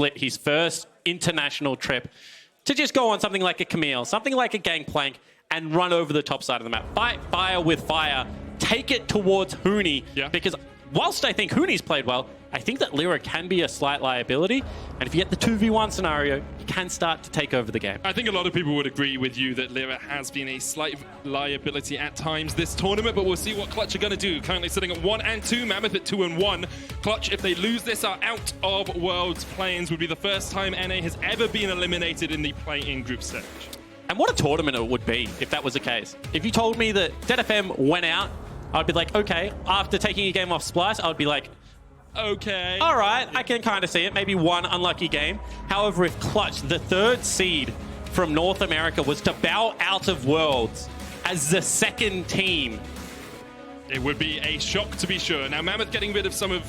split his first international trip to just go on something like a Camille, something like a Gangplank, and run over the top side of the map. Fight fire with fire. Take it towards Huni, because whilst I think Huni's played well, I think that Lyra can be a slight liability. And if you get the 2v1 scenario, you can start to take over the game. I think a lot of people would agree with you that Lyra has been a slight liability at times this tournament, but we'll see what Clutch are going to do. Currently sitting at 1 and 2, Mammoth at 2 and 1. Clutch, if they lose this, are out of Worlds play-ins. Would be the first time NA has ever been eliminated in the play-in group stage. And what a tournament it would be if that was the case. If you told me that ZFM went out, I'd be like, okay. After taking a game off Splice, I'd be like, okay. All right, I can kind of see it. Maybe one unlucky game. However, if Clutch, the 3rd seed from North America, was to bow out of Worlds as the 2nd team, it would be a shock to be sure. Now, Mammoth getting rid of some of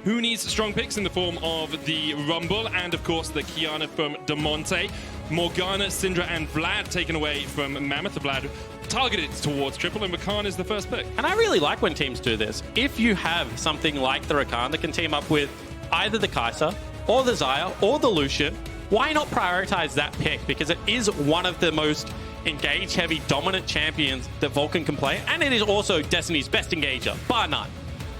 Huni's strong picks in the form of the Rumble and, of course, the Kiana from Demonte. Morgana, Syndra, and Vlad taken away from Mammoth. The Vlad targeted towards Triple, and Rakan is the first pick. And I really like when teams do this. If you have something like the Rakan that can team up with either the Kai'Sa, or the Xayah, or the Lucian, why not prioritize that pick? Because it is one of the most engage-heavy, dominant champions that Vulcan can play, and it is also Destiny's best engager, bar none.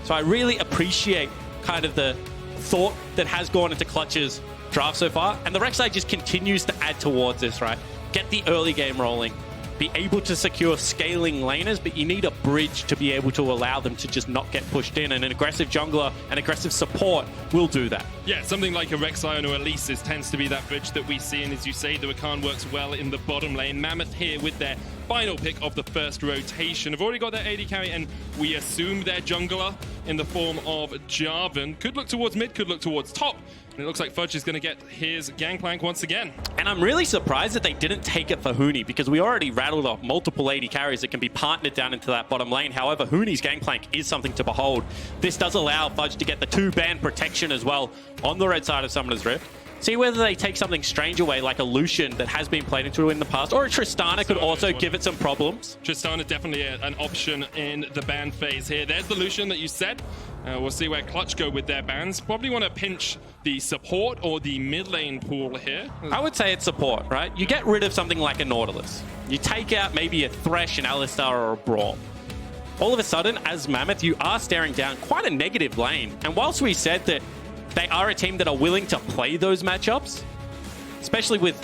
So I really appreciate kind of the thought that has gone into Clutch's draft so far, and the Rek'Sai just continues to add towards this, right? Get the early game rolling, be able to secure scaling laners, but you need a bridge to be able to allow them to just not get pushed in, and an aggressive jungler and aggressive support will do that. Yeah, something like a Rek'Sai or Elysis tends to be that bridge that we see, and as you say, the Rakan works well in the bottom lane. Mammoth here with their final pick of the first rotation. Have already got their AD carry, and we assume their jungler in the form of Jarvan. Could look towards mid, could look towards top. And it looks like Fudge is going to get his Gangplank once again. And I'm really surprised that they didn't take it for Huni, because we already rattled off multiple AD carries that can be partnered down into that bottom lane. However, Huni's Gangplank is something to behold. This does allow Fudge to get the 2-ban protection as well on the red side of Summoner's Rift. See whether they take something strange away, like a Lucian that has been played into in the past, or a Tristana could also give it some problems. Tristana definitely an option in the ban phase here. There's the Lucian that you said. We'll see where Clutch go with their bans. Probably want to pinch the support or the mid lane pool here. I would say it's support, right? You get rid of something like a Nautilus. You take out maybe a Thresh, an Alistar, or a Brawl. All of a sudden, as Mammoth, you are staring down quite a negative lane. And whilst we said that they are a team that are willing to play those matchups, especially with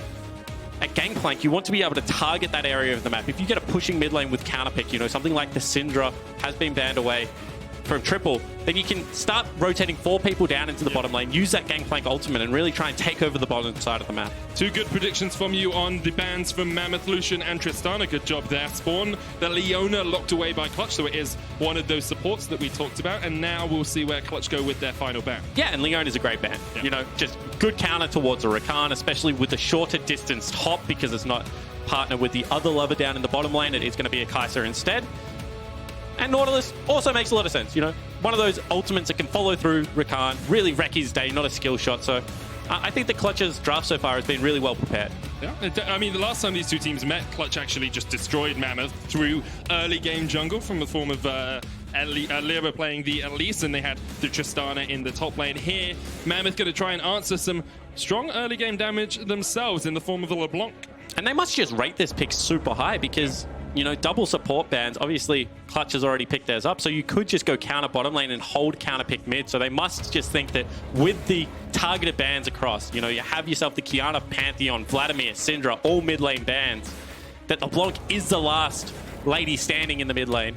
a Gangplank, you want to be able to target that area of the map. If you get a pushing mid lane with counterpick, you know, something like the Syndra has been banned away from Triple, then you can start rotating 4 people down into the bottom lane, use that Gangplank ultimate, and really try and take over the bottom side of the map. 2 good predictions from you on the bans from Mammoth, Lucian, and Tristana. Good job there. Spawn, the Leona locked away by Clutch, so it is one of those supports that we talked about, and now we'll see where Clutch go with their final ban. Yeah, and Leona is a great ban. You know, just good counter towards a Rakan, especially with the shorter distance hop, because it's not partnered with the other lover down in the bottom lane. It is going to be a Kai'Sa instead. And Nautilus also makes a lot of sense, you know. One of those ultimates that can follow through Rakan, really wreck his day, not a skill shot. So I think the Clutch's draft so far has been really well prepared. Yeah, I mean, the last time these 2 teams met, Clutch actually just destroyed Mammoth through early game jungle from the form of Lyra playing the Elise, and they had the Tristana in the top lane. Here, Mammoth going to try and answer some strong early game damage themselves in the form of the LeBlanc. And they must just rate this pick super high, because you know, double support bans. Obviously, Clutch has already picked theirs up, so you could just go counter bottom lane and hold counter pick mid. So they must just think that with the targeted bans across, you know, you have yourself the Kiana, Pantheon, Vladimir, Syndra, all mid lane bans, that LeBlanc is the last lady standing in the mid lane.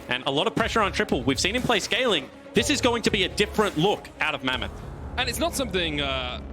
And a lot of pressure on Triple. We've seen him play scaling. This is going to be a different look out of Mammoth. And it's not something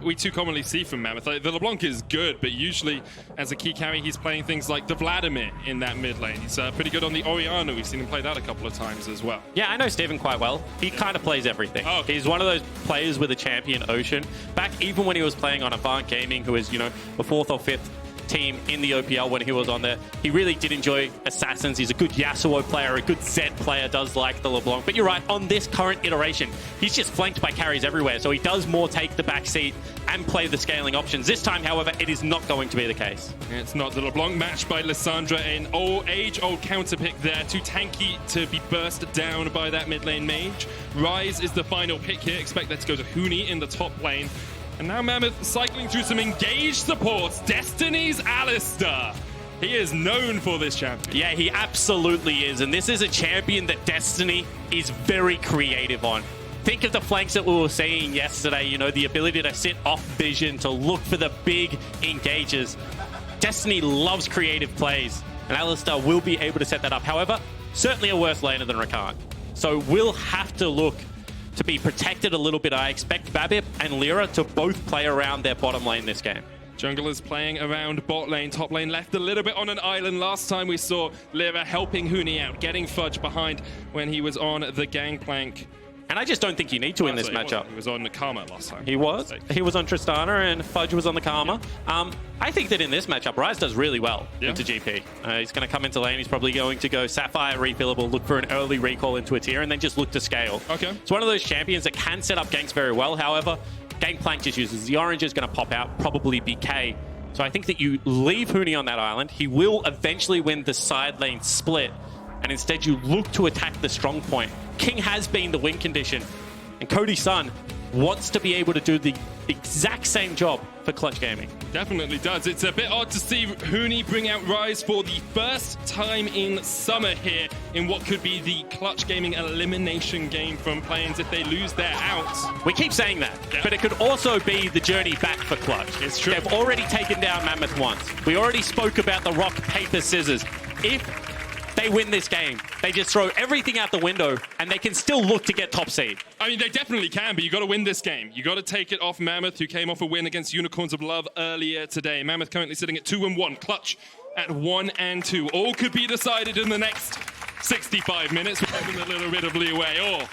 we too commonly see from Mammoth. Like, the LeBlanc is good, but usually as a key carry, he's playing things like the Vladimir in that mid lane. He's pretty good on the Orianna. We've seen him play that a couple of times as well. Yeah, I know Steven quite well. He kind of plays everything. Oh, okay. He's one of those players with a champion ocean. Back even when he was playing on Avant Gaming, who is, you know, the 4th or 5th team in the OPL when he was on there. He really did enjoy Assassins. He's a good Yasuo player, a good Zed player, does like the LeBlanc. But you're right, on this current iteration, he's just flanked by carries everywhere, so he does more take the back seat and play the scaling options. This time, however, it is not going to be the case. It's not. The LeBlanc matched by Lissandra, an age-old counter pick there, too tanky to be burst down by that mid lane mage. Ryze is the final pick here. Expect that to go to Huni in the top lane. And now Mammoth cycling through some engaged supports. Destiny's Alistair. He is known for this champion. Yeah, he absolutely is. And this is a champion that Destiny is very creative on. Think of the flanks that we were seeing yesterday, you know, the ability to sit off vision, to look for the big engages. Destiny loves creative plays, and Alistair will be able to set that up. However, certainly a worse laner than Rakan. So we'll have to look to be protected a little bit. I expect Babip and Lyra to both play around their bottom lane this game. Junglers playing around bot lane, top lane left a little bit on an island. Last time we saw Lyra helping Huni out, getting Fudge behind when he was on the gangplank. And I just don't think you need to in this matchup. He was on the Karma last time. He was. He was on Tristana and Fudge was on the Karma. I think that in this matchup, Ryze does really well into GP. He's going to come into lane. He's probably going to go Sapphire refillable, look for an early recall into a tier, and then just look to scale. Okay. It's one of those champions that can set up ganks very well. However, Gangplank just uses the orange is going to pop out, probably be K. So I think that you leave Huni on that island. He will eventually win the side lane split, and instead you look to attack the strong point. King has been the win condition, and Cody Sun wants to be able to do the exact same job for Clutch Gaming. Definitely does. It's a bit odd to see Huni bring out Ryze for the first time in summer here in what could be the Clutch Gaming elimination game from Plains if they lose their out. We keep saying that, but it could also be the journey back for Clutch. It's true. They've already taken down Mammoth once. We already spoke about the rock, paper, scissors. If they win this game, they just throw everything out the window and they can still look to get top seed. I mean, they definitely can, but you got to win this game. You got to take it off Mammoth, who came off a win against Unicorns of Love earlier today. Mammoth currently sitting at 2-1, Clutch at 1-2. All could be decided in the next 65 minutes. We're having a little bit of leeway, or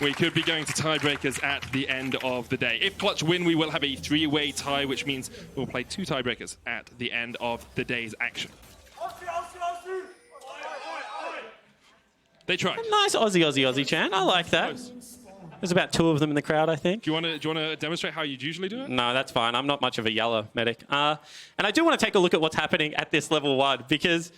we could be going to tiebreakers at the end of the day. If Clutch win, we will have a three-way tie, which means we'll play 2 tiebreakers at the end of the day's action. They tried. A nice Aussie chant. I like that. There's about 2 of them in the crowd, I think. Do you want to demonstrate how you'd usually do it? No, that's fine. I'm not much of a yeller medic. And I do want to take a look at what's happening at this level 1, because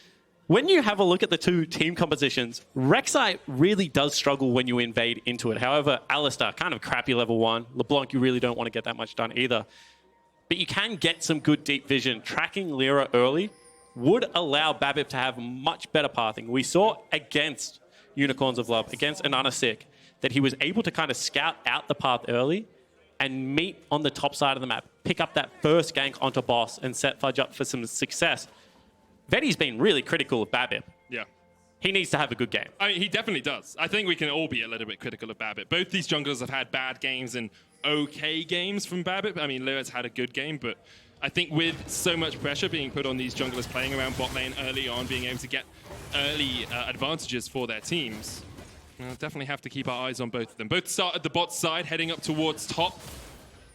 when you have a look at the 2 team compositions, Rek'Sai really does struggle when you invade into it. However, Alistair, kind of crappy level 1. LeBlanc, you really don't want to get that much done either. But you can get some good deep vision. Tracking Lyra early would allow Babip to have much better pathing. We saw against Unicorns of Love, against Ananasik, that he was able to kind of scout out the path early and meet on the top side of the map, pick up that first gank onto boss and set Fudge up for some success. Vetti's been really critical of Babip. Yeah. He needs to have a good game. I mean, he definitely does. I think we can all be a little bit critical of Babip. Both these junglers have had bad games and okay games from Babip. I mean, Lyra's had a good game, but I think with so much pressure being put on these junglers playing around bot lane early on, being able to get early advantages for their teams, we'll definitely have to keep our eyes on both of them. Both start at the bot side, heading up towards top.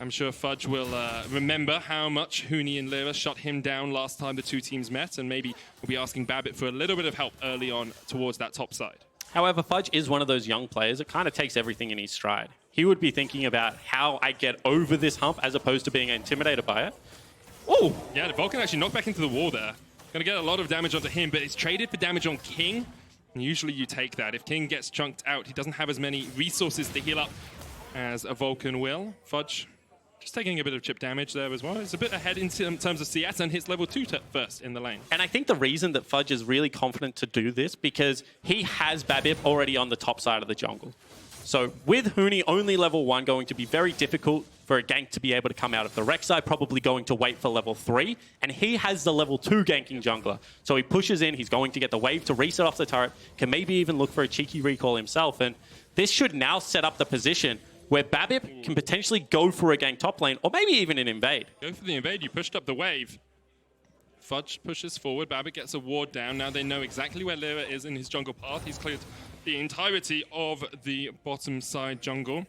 I'm sure Fudge will remember how much Huni and Lyra shut him down last time the 2 teams met, and maybe we'll be asking Babip for a little bit of help early on towards that top side. However, Fudge is one of those young players that kind of takes everything in his stride. He would be thinking about how I get over this hump as opposed to being intimidated by it. Oh! Yeah, the Vulcan actually knocked back into the wall there. Going to get a lot of damage onto him, but it's traded for damage on King. And usually you take that. If King gets chunked out, he doesn't have as many resources to heal up as a Vulcan will. Fudge just taking a bit of chip damage there as well. He's a bit ahead in terms of CS and hits level 2 first in the lane. And I think the reason that Fudge is really confident to do this, because he has Babip already on the top side of the jungle. So with Huni only level 1 going to be very difficult for a gank to be able to come out of the Rek'Sai, probably going to wait for level 3, and he has the level 2 ganking jungler. So he pushes in, he's going to get the wave to reset off the turret, can maybe even look for a cheeky recall himself, and this should now set up the position where Babip can potentially go for a gank top lane, or maybe even an invade. Go for the invade, you pushed up the wave. Fudge pushes forward, Babip gets a ward down. Now they know exactly where Lyra is in his jungle path. He's cleared the entirety of the bottom side jungle.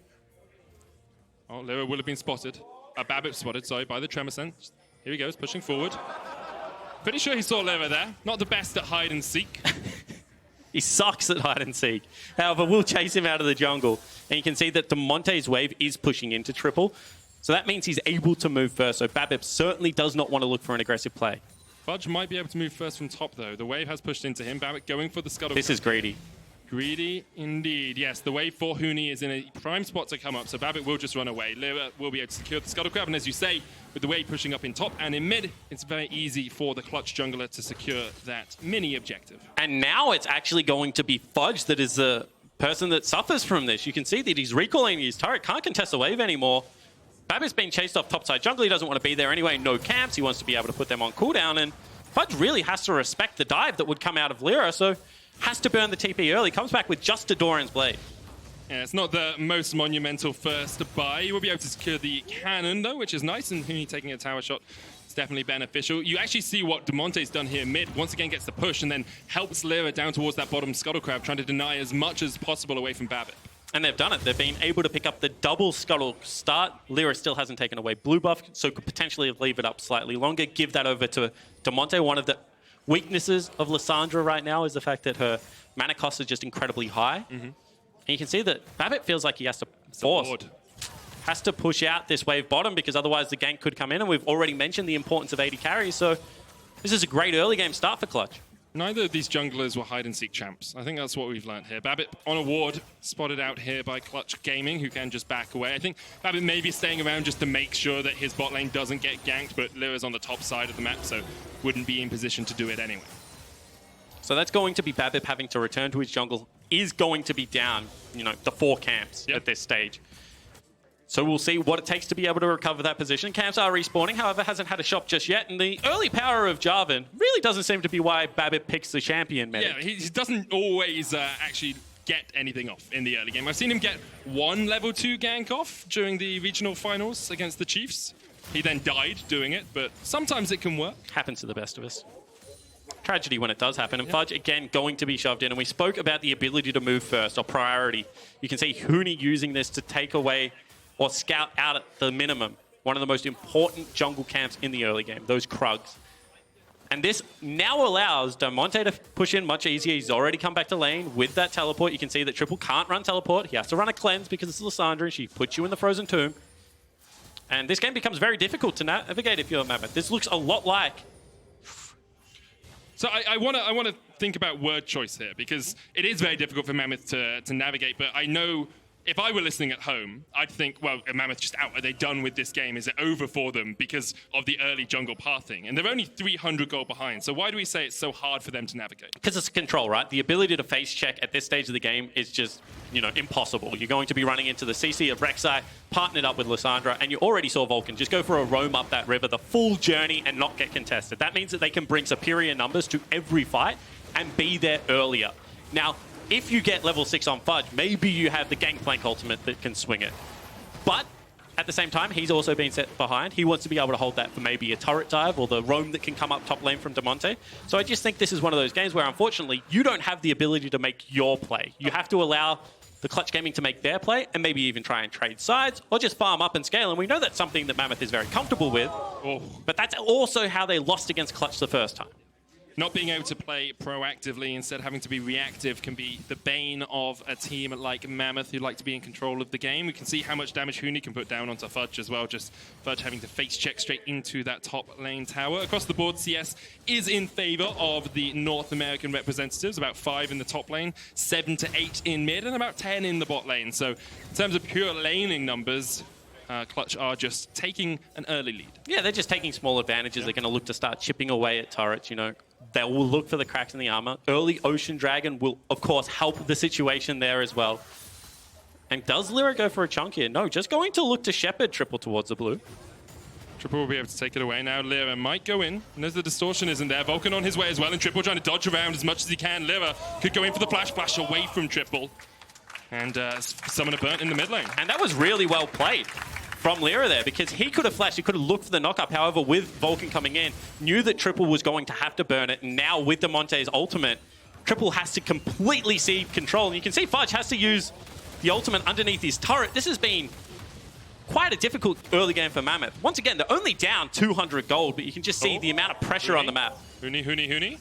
Oh, Lyra will have been spotted. Babip spotted, sorry, by the Tremor. Here he goes, pushing forward. Pretty sure he saw Lyra there. Not the best at hide and seek. He sucks at hide and seek. However, we'll chase him out of the jungle. And you can see that Demonte's wave is pushing into triple. So that means he's able to move first. So Babip certainly does not want to look for an aggressive play. Fudge might be able to move first from top, though. The wave has pushed into him. Babip going for the scuttle. This is greedy. Greedy indeed. Yes, the wave for Huni is in a prime spot to come up, so Babbitt will just run away. Lyra will be able to secure the Scuttle Crab, and as you say, with the wave pushing up in top and in mid, it's very easy for the Clutch jungler to secure that mini objective. And now it's actually going to be Fudge that is the person that suffers from this. You can see that he's recalling his turret, can't contest the wave anymore. Babbitt's being chased off topside jungle. He doesn't want to be there anyway. No camps. He wants to be able to put them on cooldown, and Fudge really has to respect the dive that would come out of Lyra, so has to burn the TP early. Comes back with just a Doran's Blade. Yeah, it's not the most monumental first buy. You will be able to secure the cannon, though, which is nice, and Huni taking a tower shot is definitely beneficial. You actually see what Damonte's done here mid. Once again gets the push and then helps Lyra down towards that bottom Scuttle Crab, trying to deny as much as possible away from Babbitt. And they've done it. They've been able to pick up the double Scuttle start. Lyra still hasn't taken away blue buff, so could potentially leave it up slightly longer. Give that over to Damonte. One of the weaknesses of Lissandra right now is the fact that her mana cost is just incredibly high. And you can see that Babbitt feels like he has to force, has to push out this wave bottom, because otherwise the gank could come in, and we've already mentioned the importance of 80 carries, so this is a great early game start for Clutch. Neither of these junglers were hide-and-seek champs. I think that's what we've learned here. Babbitt on a ward, spotted out here by Clutch Gaming, who can just back away. I think Babbitt may be staying around just to make sure that his bot lane doesn't get ganked, but Lyra's on the top side of the map, so wouldn't be in position to do it anyway. So that's going to be Babbitt having to return to his jungle, is going to be down, you know, the 4 camps at this stage. So we'll see what it takes to be able to recover that position. Camps are respawning, however, hasn't had a shot just yet. And the early power of Jarvan really doesn't seem to be why Babbitt picks the champion medic. Yeah, he doesn't always actually get anything off in the early game. I've seen him get one level 2 gank off during the regional finals against the Chiefs. He then died doing it, but sometimes it can work. Happens to the best of us. Tragedy when it does happen. And Fudge, again, going to be shoved in. And we spoke about the ability to move first, or priority. You can see Huni using this to take away or scout out at the minimum one of the most important jungle camps in the early game, those Krugs. And this now allows Damonte to push in much easier. He's already come back to lane with that teleport. You can see that Triple can't run teleport. He has to run a cleanse because it's Lissandra, and she puts you in the frozen tomb. And this game becomes very difficult to navigate if you're Mammoth. This looks a lot like... So I want to think about word choice here, because it is very difficult for Mammoth to navigate, but I know if I were listening at home, I'd think, well, are Mammoth just out? Are they done with this game? Is it over for them because of the early jungle pathing? And they're only 300 gold behind, so why do we say it's so hard for them to navigate? Because it's control, right? The ability to face check at this stage of the game is just, you know, impossible. You're going to be running into the CC of Rek'Sai, partnered up with Lissandra, and you already saw Vulcan just go for a roam up that river, the full journey, and not get contested. That means that they can bring superior numbers to every fight and be there earlier. Now, if you get level 6 on Fudge, maybe you have the Gangplank ultimate that can swing it. But at the same time, he's also been set behind. He wants to be able to hold that for maybe a turret dive or the roam that can come up top lane from Damonte. So I just think this is one of those games where, unfortunately, you don't have the ability to make your play. You have to allow the Clutch Gaming to make their play and maybe even try and trade sides or just farm up and scale. And we know that's something that Mammoth is very comfortable with. But that's also how they lost against Clutch the first time. Not being able to play proactively, instead having to be reactive, can be the bane of a team like Mammoth, who like to be in control of the game. We can see how much damage Huni can put down onto Fudge as well, just Fudge having to face check straight into that top lane tower. Across the board, CS is in favor of the North American representatives, about 5 in the top lane, 7 to 8 in mid, and about 10 in the bot lane. So in terms of pure laning numbers, Clutch are just taking an early lead. Yeah, they're just taking small advantages. They're going to look to start chipping away at turrets, you know. They will look for the cracks in the armor. Early Ocean Dragon will, of course, help the situation there as well. And does Lyra go for a chunk here? No, just going to look to shepherd Triple towards the blue. Triple will be able to take it away now. Lyra might go in. And as the distortion isn't there, Vulcan on his way as well, and Triple trying to dodge around as much as he can. Lyra could go in for the flash away from Triple. And summon a burnt in the mid lane. And that was really well played from Lyra there, because he could have flashed, he could have looked for the knock-up. However, with Vulcan coming in, knew that Triple was going to have to burn it, and now with Damonte's ultimate, Triple has to completely cede control. And you can see Fudge has to use the ultimate underneath his turret. This has been quite a difficult early game for Mammoth. Once again, they're only down 200 gold, but you can just see the amount of pressure on the map. Huni.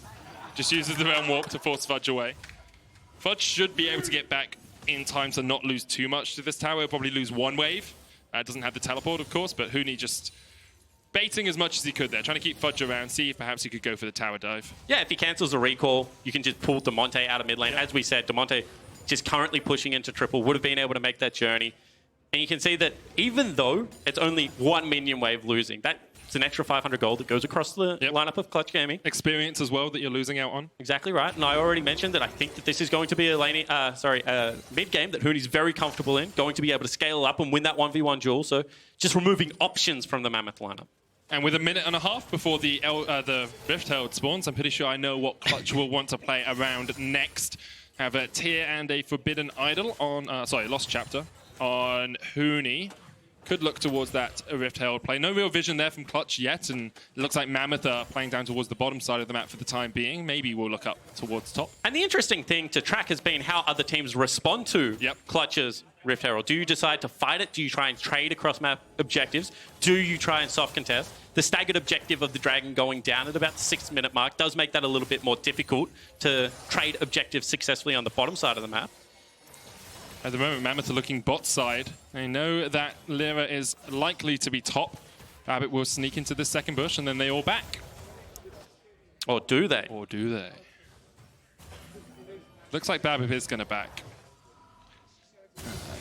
Just uses the realm warp to force Fudge away. Fudge should be able to get back in time to not lose too much to this tower. He'll probably lose one wave. Doesn't have the teleport, of course, but Huni just baiting as much as he could there, trying to keep Fudge around, see if perhaps he could go for the tower dive. Yeah, if he cancels a recall, you can just pull DeMonte out of mid lane. As we said, DeMonte just currently pushing into triple, would have been able to make that journey. And you can see that even though it's only one minion wave losing, that's an extra 500 gold that goes across the lineup of Clutch Gaming. Experience as well that you're losing out on. Exactly right. And I already mentioned that I think that this is going to be a mid game that Hooney's very comfortable in, going to be able to scale up and win that 1v1 duel. So just removing options from the Mammoth lineup. And with a minute and a half before the Rift Herald spawns, I'm pretty sure I know what Clutch will want to play around next. Have a Tear and a Forbidden Idol on, Lost Chapter on Hooney. Could look towards that Rift Herald play. No real vision there from Clutch yet, and it looks like Mammoth are playing down towards the bottom side of the map for the time being. Maybe we'll look up towards top. And the interesting thing to track has been how other teams respond to Clutch's Rift Herald. Do you decide to fight it? Do you try and trade across map objectives? Do you try and soft contest? The staggered objective of the Dragon going down at about the 6-minute mark does make that a little bit more difficult to trade objectives successfully on the bottom side of the map. At the moment, Mammoth are looking bot side. They know that Lyra is likely to be top. Babbit will sneak into the second bush, and then they all back. Or do they? Or do they? Looks like Babbit is going to back.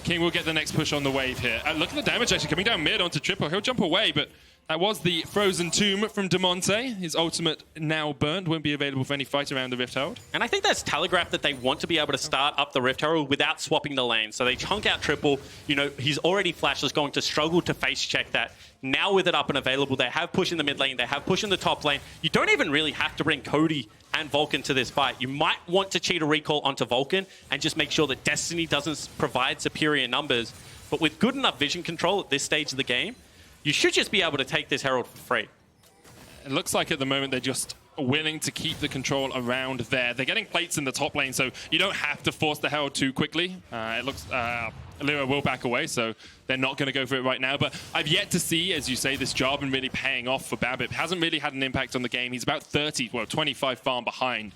King will get the next push on the wave here. Look at the damage actually coming down mid onto Triple. He'll jump away, but that was the Frozen Tomb from DeMonte. His ultimate now burned, won't be available for any fight around the Rift Herald. And I think that's telegraphed that they want to be able to start up the Rift Herald without swapping the lane. So they chunk out Triple. You know, he's already flashless, going to struggle to face check that. Now with it up and available, they have push in the mid lane, they have push in the top lane. You don't even really have to bring Cody and Vulcan to this fight. You might want to cheat a recall onto Vulcan and just make sure that Destiny doesn't provide superior numbers. But with good enough vision control at this stage of the game, you should just be able to take this Herald for free. It looks like at the moment they're just willing to keep the control around there. They're getting plates in the top lane, so you don't have to force the Herald too quickly. It looks Lyra will back away, so they're not going to go for it right now. But I've yet to see, as you say, this Jarvan really paying off for Babbit. Hasn't really had an impact on the game. He's about 25 farm behind.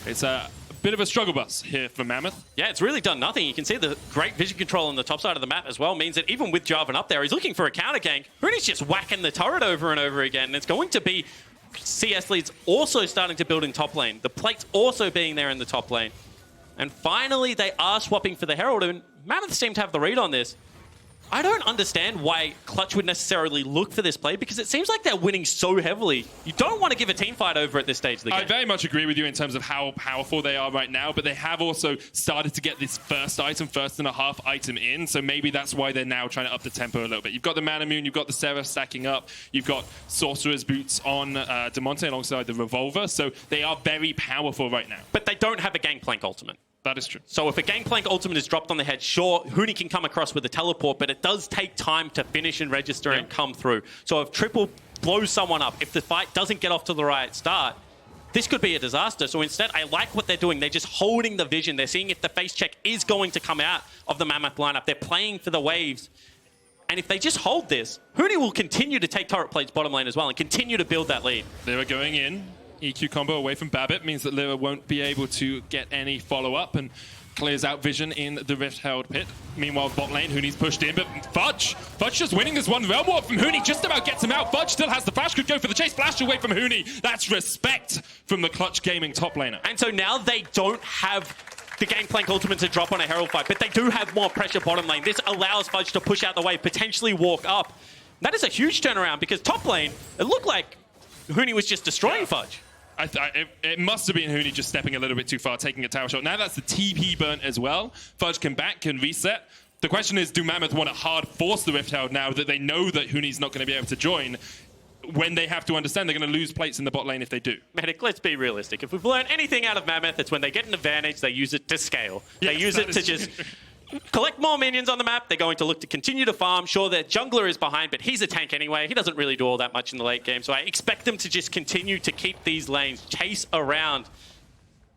It's a bit of a struggle bus here for Mammoth. Yeah, it's really done nothing. You can see the great vision control on the top side of the map as well means that even with Jarvan up there, he's looking for a counter gank. Rooney's just whacking the turret over and over again. And it's going to be CS leads also starting to build in top lane. The plates also being there in the top lane. And finally, they are swapping for the Herald, and Mammoth seem to have the read on this. I don't understand why Clutch would necessarily look for this play because it seems like they're winning so heavily. You don't want to give a team fight over at this stage of the game. I very much agree with you in terms of how powerful they are right now, but they have also started to get this first and a half item in, so maybe that's why they're now trying to up the tempo a little bit. You've got the Manamune, you've got the Seraph stacking up, you've got Sorcerer's Boots on DeMonte alongside the Revolver, so they are very powerful right now. But they don't have a Gangplank ultimate. That is true. So if a Gangplank ultimate is dropped on the head, sure, Hooney can come across with a teleport, but it does take time to finish and register and come through. So if Triple blows someone up, if the fight doesn't get off to the right start, this could be a disaster. So instead, I like what they're doing. They're just holding the vision. They're seeing if the face check is going to come out of the Mammoth lineup. They're playing for the waves. And if they just hold this, Hooney will continue to take turret plates bottom lane as well and continue to build that lead. They were going in. EQ combo away from Babbit means that Lyra won't be able to get any follow-up and clears out vision in the Rift Herald pit. Meanwhile, bot lane, Hooney's pushed in, but Fudge just winning this one. Realm Warp from Hooney just about gets him out. Fudge still has the flash, could go for the chase. Flash away from Hooney. That's respect from the Clutch Gaming top laner. And so now they don't have the Gangplank ultimate to drop on a Herald fight, but they do have more pressure bottom lane. This allows Fudge to push out the wave, potentially walk up. That is a huge turnaround because top lane, it looked like Hooney was just destroying Fudge. It must have been Hooney just stepping a little bit too far, taking a tower shot. Now that's the TP burnt as well. Fudge can back, can reset. The question is, do Mammoth want to hard force the Rift Herald now that they know that Hooney's not going to be able to join, when they have to understand they're going to lose plates in the bot lane if they do? Medic, let's be realistic. If we've learned anything out of Mammoth, it's when they get an advantage, they use it to scale. They use it to just collect more minions on the map. They're going to look to continue to farm. Sure, their jungler is behind, but he's a tank anyway. He doesn't really do all that much in the late game. So I expect them to just continue to keep these lanes, chase around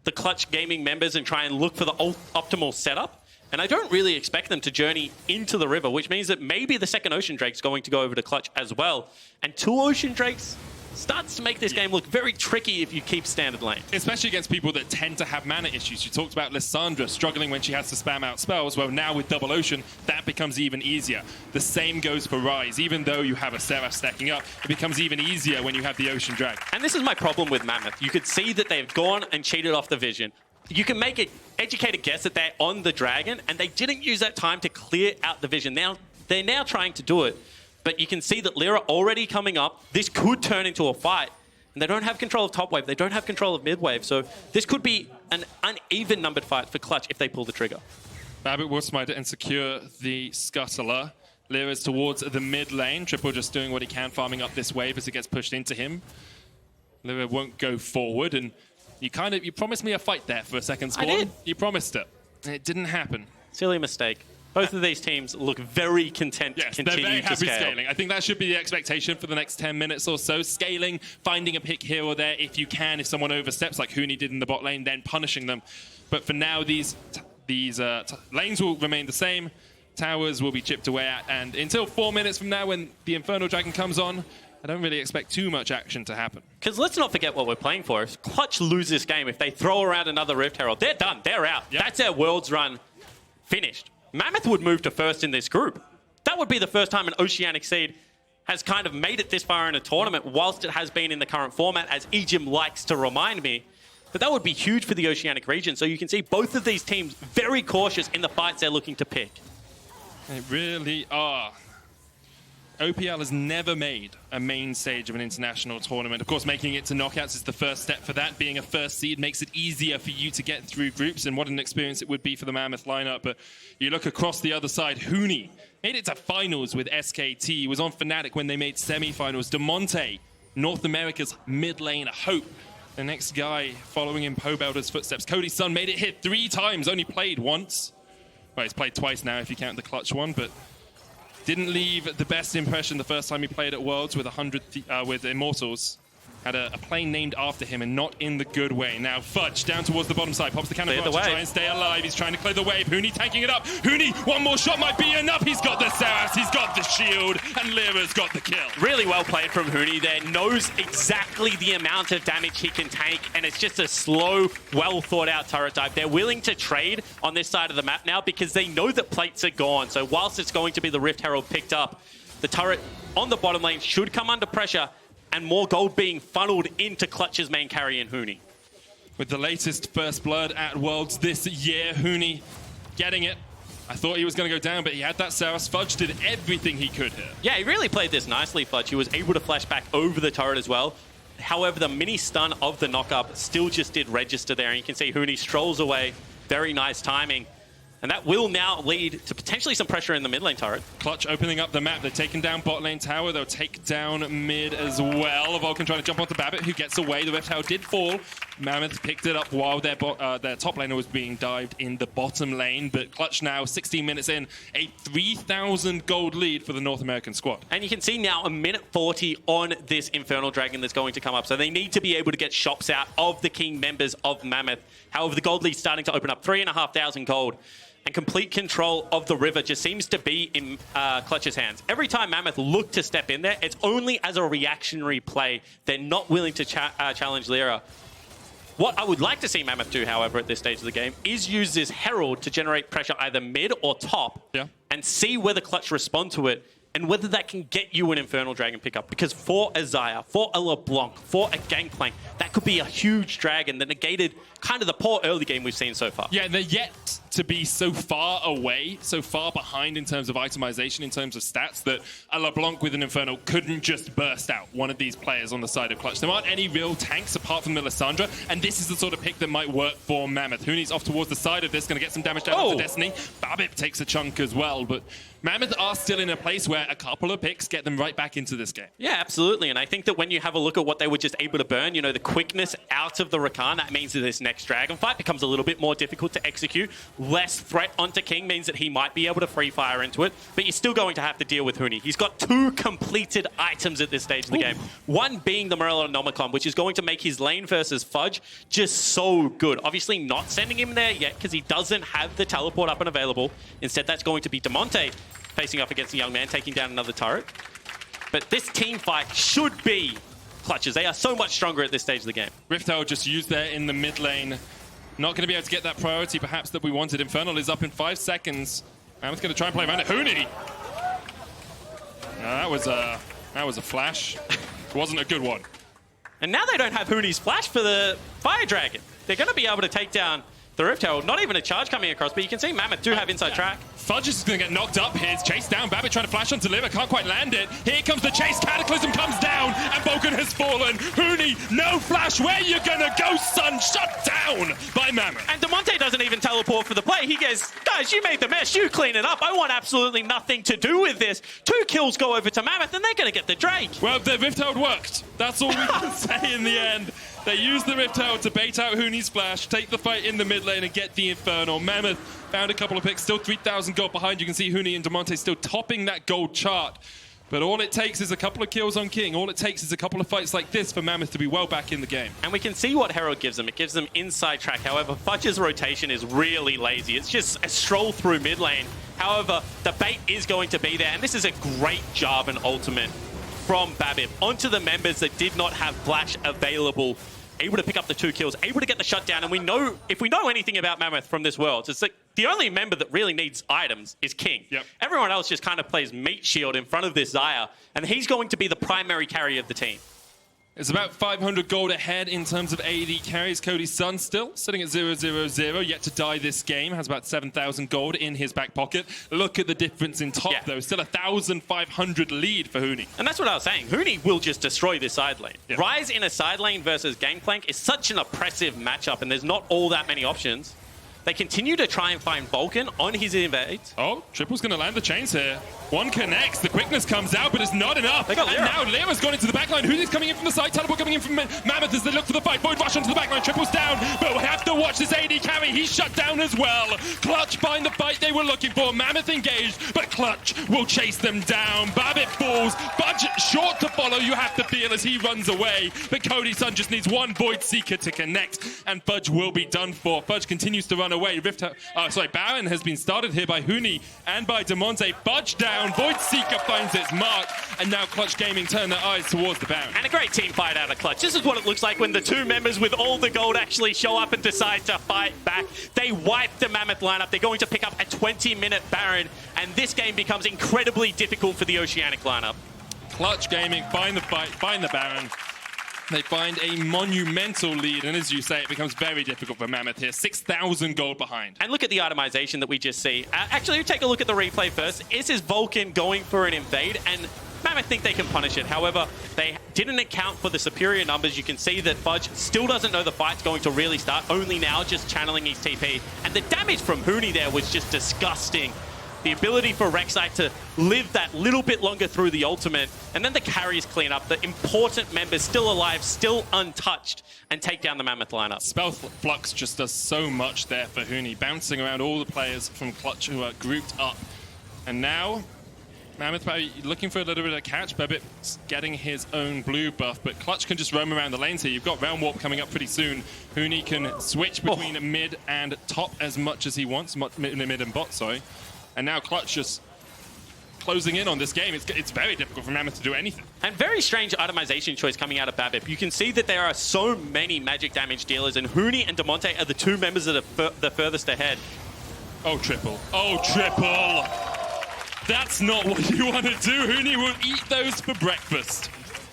the Clutch Gaming members and try and look for the optimal setup. And I don't really expect them to journey into the river, which means that maybe the second Ocean Drake's going to go over to Clutch as well. And two Ocean Drakes starts to make this game look very tricky if you keep standard lane. Especially against people that tend to have mana issues. You talked about Lissandra struggling when she has to spam out spells. Well, now with Double Ocean, that becomes even easier. The same goes for Ryze. Even though you have a Seraph stacking up, it becomes even easier when you have the Ocean Drag. And this is my problem with Mammoth. You could see that they've gone and cheated off the vision. You can make an educated guess that they're on the dragon, and they didn't use that time to clear out the vision. Now they're now trying to do it, but you can see that Lyra already coming up. This could turn into a fight, and they don't have control of top wave. They don't have control of mid wave, so this could be an uneven numbered fight for Clutch if they pull the trigger. Babbitt will smite it and secure the Scuttler. Lyra's towards the mid lane. Triple just doing what he can, farming up this wave as it gets pushed into him. Lyra won't go forward, and you promised me a fight there for a second, Spawn. I did. You promised it. And it didn't happen. Silly mistake. Both of these teams look very content to continue they're very happy to scale. scaling. I think that should be the expectation for the next 10 minutes or so. Scaling, finding a pick here or there if you can. If someone oversteps like Huni did in the bot lane, then punishing them. But for now, these lanes will remain the same. Towers will be chipped away at. And until 4 minutes from now when the Infernal Dragon comes on, I don't really expect too much action to happen. Because let's not forget what we're playing for. If Clutch lose this game, if they throw around another Rift Herald, they're done. They're out. Yep. That's their Worlds run finished. Mammoth would move to first in this group. That would be the first time an Oceanic Seed has kind of made it this far in a tournament, whilst it has been in the current format, as Ejim likes to remind me. But that would be huge for the Oceanic region. So you can see both of these teams very cautious in the fights they're looking to pick. They really are. OPL has never made a main stage of an international tournament. Of course, making it to knockouts is the first step for that. Being a first seed makes it easier for you to get through groups, and what an experience it would be for the Mammoth lineup. But you look across the other side, Huni made it to finals with SKT, was on Fnatic when they made semi-finals. DeMonte, North America's mid lane hope. The next guy following in Pobelder's footsteps. Cody's son made it hit 3 times, only played once. Well, he's played twice now if you count the clutch one, but didn't leave the best impression the first time he played at Worlds with with Immortals. Had a plane named after him, and not in the good way. Now Fudge down towards the bottom side, pops the cannon to try and stay alive. He's trying to clear the wave. Huni tanking it up. Huni, one more shot might be enough. He's got the Saras, he's got the shield, and Lyra's got the kill. Really well played from Huni there. Knows exactly the amount of damage he can take, and it's just a slow, well thought out turret dive. They're willing to trade on this side of the map now because they know that plates are gone. So whilst it's going to be the Rift Herald picked up, the turret on the bottom lane should come under pressure, and more gold being funneled into Clutch's main carry in Huni. With the latest First Blood at Worlds this year, Huni getting it. I thought he was going to go down, but he had that Saras. Fudge did everything he could here. Yeah, he really played this nicely, Fudge. He was able to flash back over the turret as well. However, the mini stun of the knock-up still just did register there, and you can see Huni strolls away. Very nice timing. And that will now lead to potentially some pressure in the mid lane turret. Clutch opening up the map. They're taking down bot lane tower. They'll take down mid as well. Vulcan trying to jump onto Babbitt, who gets away. The Rift Herald did fall. Mammoth picked it up while their top laner was being dived in the bottom lane. But Clutch now, 16 minutes in, a 3,000 gold lead for the North American squad. And you can see now a minute 40 on this Infernal Dragon that's going to come up. So they need to be able to get shops out of the King members of Mammoth. However, the gold lead's starting to open up, 3,500 gold. And complete control of the river just seems to be in Clutch's hands. Every time Mammoth look to step in there, it's only as a reactionary play. They're not willing to challenge Lyra. What I would like to see Mammoth do, however, at this stage of the game, is use this Herald to generate pressure either mid or top, and see whether Clutch respond to it, and whether that can get you an Infernal Dragon pickup. Because for a Xayah, for a LeBlanc, for a Gangplank, that could be a huge dragon that negated kind of the poor early game we've seen so far. Yeah, they're yet to be so far away, so far behind in terms of itemization, in terms of stats, that a LeBlanc with an Infernal couldn't just burst out one of these players on the side of Clutch. There aren't any real tanks apart from the Lissandra, and this is the sort of pick that might work for Mammoth. Huni's off towards the side of this, going to get some damage down to Destiny. Babbitt takes a chunk as well, but Mammoth are still in a place where a couple of picks get them right back into this game. Yeah, absolutely. And I think that when you have a look at what they were just able to burn, you know, the quickness out of the Rakan, that means that this next Dragon fight becomes a little bit more difficult to execute. Less threat onto King means that he might be able to free fire into it, but you're still going to have to deal with Huni. He's got 2 completed items at this stage of the game. One being the Morellonomicon, which is going to make his lane versus Fudge just so good. Obviously not sending him there yet because he doesn't have the teleport up and available. Instead, that's going to be DeMonte facing off against the young man, taking down another turret. But this team fight should be Clutches. They are so much stronger at this stage of the game. Rift Herald just used there in the mid lane. Not going to be able to get that priority perhaps that we wanted. Infernal is up in 5 seconds. Mammoth's going to try and play around it. Huni! That was a flash. It wasn't a good one. And now they don't have Huni's flash for the Fire Dragon. They're going to be able to take down the Rift Herald. Not even a charge coming across, but you can see Mammoth do have inside track. Fudge is going to get knocked up here. It's chased down. Babbit trying to flash onto Liver. Can't quite land it. Here comes the chase. Cataclysm comes down. And Vulcan has fallen. Huni, no flash. Where you going to go, son? Shut down by Mammoth. And Damonte doesn't even teleport for the play. He goes, guys, you made the mess. You clean it up. I want absolutely nothing to do with this. 2 kills go over to Mammoth, and they're going to get the Drake. Well, the Rift Herald worked. That's all we can say in the end. They used the Rift Herald to bait out Huni's flash, take the fight in the mid lane, and get the Infernal. Mammoth found a couple of picks, still 3,000 gold behind. You can see Huni and Damonte still topping that gold chart. But all it takes is a couple of kills on King. All it takes is a couple of fights like this for Mammoth to be well back in the game. And we can see what Herald gives them. It gives them inside track. However, Fudge's rotation is really lazy. It's just a stroll through mid lane. However, the bait is going to be there. And this is a great Jarvan ultimate from Babip onto the members that did not have flash available. Able to pick up the 2 kills, able to get the shutdown, and we know, if we know anything about Mammoth from this world, it's like the only member that really needs items is King. Yep. Everyone else just kind of plays meat shield in front of this Xayah, and he's going to be the primary carry of the team. It's about 500 gold ahead in terms of AD carries. Cody's son still sitting at 0-0-0, yet to die this game. Has about 7,000 gold in his back pocket. Look at the difference in top, though. Still 1,500 lead for Huni. And that's what I was saying. Huni will just destroy this side lane. Yep. Ryze in a side lane versus Gangplank is such an oppressive matchup, and there's not all that many options. They continue to try and find Vulcan on his invades. Oh, Triple's going to land the chains here. One connects, the quickness comes out, but it's not enough. They got and now Lyra's gone into the backline. Who's coming in from the side? Teleport coming in from Mammoth as they look for the fight. Void rush onto the backline. Triple's down, but we have to watch this AD carry. He's shut down as well. Clutch find the fight they were looking for. Mammoth engaged, but Clutch will chase them down. Babbitt falls. Budge short to follow, you have to feel, as he runs away. But Cody's son just needs one Void Seeker to connect, and Fudge will be done for. Fudge continues to run away. Baron has been started here by Huni and by Damonte. Fudge down. Void Seeker finds its mark, and now Clutch Gaming turn their eyes towards the Baron. And a great team fight out of Clutch. This is what it looks like when the 2 members with all the gold actually show up and decide to fight back. They wipe the Mammoth lineup. They're going to pick up a 20-minute Baron, and this game becomes incredibly difficult for the Oceanic lineup. Clutch Gaming find the fight, find the Baron. They find a monumental lead, and as you say, it becomes very difficult for Mammoth here. 6,000 gold behind. And look at the itemization that we just see. Actually, take a look at the replay first. Is this Vulcan going for an invade? And Mammoth think they can punish it. However, they didn't account for the superior numbers. You can see that Fudge still doesn't know the fight's going to really start, only now just channeling his TP. And the damage from Huni there was just disgusting. The ability for Rek'Sai to live that little bit longer through the ultimate, and then the carries clean up, the important members still alive, still untouched, and take down the Mammoth lineup. Spell Flux just does so much there for Huni, bouncing around all the players from Clutch who are grouped up. And now, Mammoth looking for a little bit of a catch. Babbitt's getting his own blue buff, but Clutch can just roam around the lanes here. You've got Realm Warp coming up pretty soon. Huni can switch between mid and top as much as he wants, mid and bot, sorry. And now Clutch just closing in on this game. It's very difficult for Mammoth to do anything. And very strange itemization choice coming out of Babip. You can see that there are so many magic damage dealers, and Huni and Damonte are the 2 members that are the furthest ahead. Oh, Triple. Oh, Triple. That's not what you want to do. Huni will eat those for breakfast.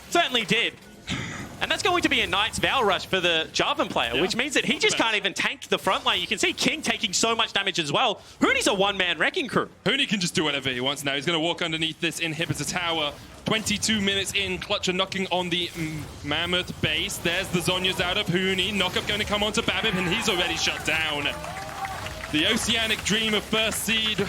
Certainly did. And that's going to be a Knight's Vow Rush for the Jarvan player, which means that he just can't even tank the front line. You can see King taking so much damage as well. Huni's a one-man wrecking crew. Huni can just do whatever he wants now. He's going to walk underneath this inhibitor tower. 22 minutes in, Clutch are knocking on the Mammoth base. There's the Zhonya's out of Huni. Knockup going to come onto Babip, and he's already shut down. The Oceanic dream of first seed,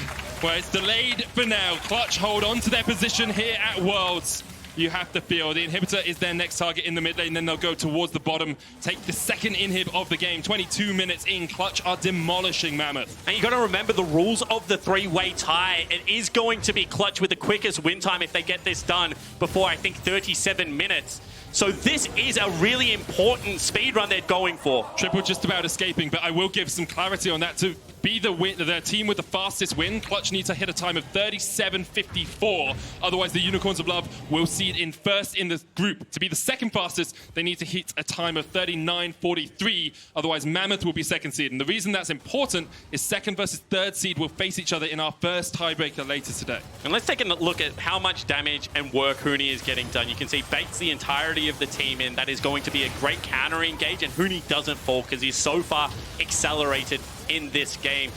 where it's delayed for now. Clutch hold on to their position here at Worlds. You have to feel the inhibitor is their next target in the mid lane, then they'll go towards the bottom, take the second inhib of the game. 22 minutes in, Clutch are demolishing Mammoth. And you got to remember the rules of the 3-way tie. It is going to be Clutch with the quickest win time if they get this done before, I think, 37 minutes. So this is a really important speed run they're going for. Triple just about escaping, but I will give some clarity on that. To be the team with the fastest win, Clutch needs to hit a time of 37.54. Otherwise, the Unicorns of Love will see it in first in the group. To be the second fastest, they need to hit a time of 39.43. Otherwise, Mammoth will be second seed. And the reason that's important is second versus third seed will face each other in our first tiebreaker later today. And let's take a look at how much damage and work Huni is getting done. You can see baits the entirety of the team in. That is going to be a great counter engage, and Huni doesn't fall because he's so far accelerated in this game.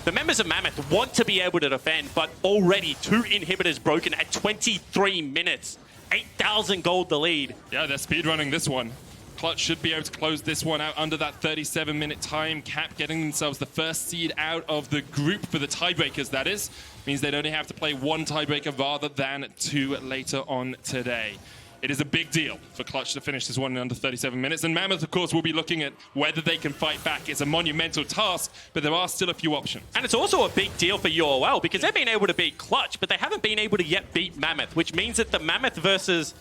The members of Mammoth want to be able to defend, but already 2 inhibitors broken at 23 minutes. 8,000 gold the lead. Yeah, they're speedrunning this one. Clutch should be able to close this one out under that 37-minute time cap, getting themselves the first seed out of the group for the tiebreakers, that is. Means they'd only have to play 1 tiebreaker rather than 2 later on today. It is a big deal for Clutch to finish this one in under 37 minutes. And Mammoth, of course, will be looking at whether they can fight back. It's a monumental task, but there are still a few options. And it's also a big deal for UOL because they've been able to beat Clutch, but they haven't been able to yet beat Mammoth, which means that the Mammoth versus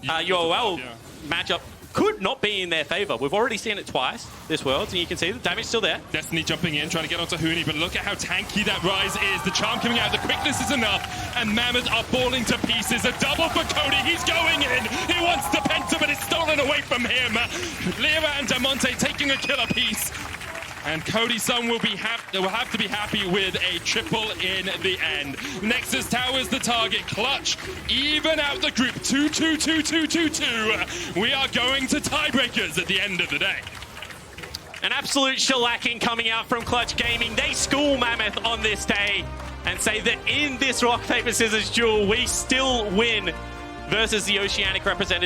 UOL matchup could not be in their favor. We've already seen it twice this Worlds, and you can see the damage still there. Destiny jumping in, trying to get onto Huni, but look at how tanky that Rise is. The charm coming out, the quickness is enough, and Mammoth are falling to pieces. A double for Cody, he's going in. He wants the Penta, but it's stolen away from him. Lyra and Damonte taking a killer piece. And Cody Sun will have to be happy with a triple in the end. Nexus Tower's the target. Clutch even out the group. 2-2-2-2-2-2. We are going to tiebreakers at the end of the day. An absolute shellacking coming out from Clutch Gaming. They school Mammoth on this day and say that in this rock, paper, scissors duel, we still win versus the Oceanic representative.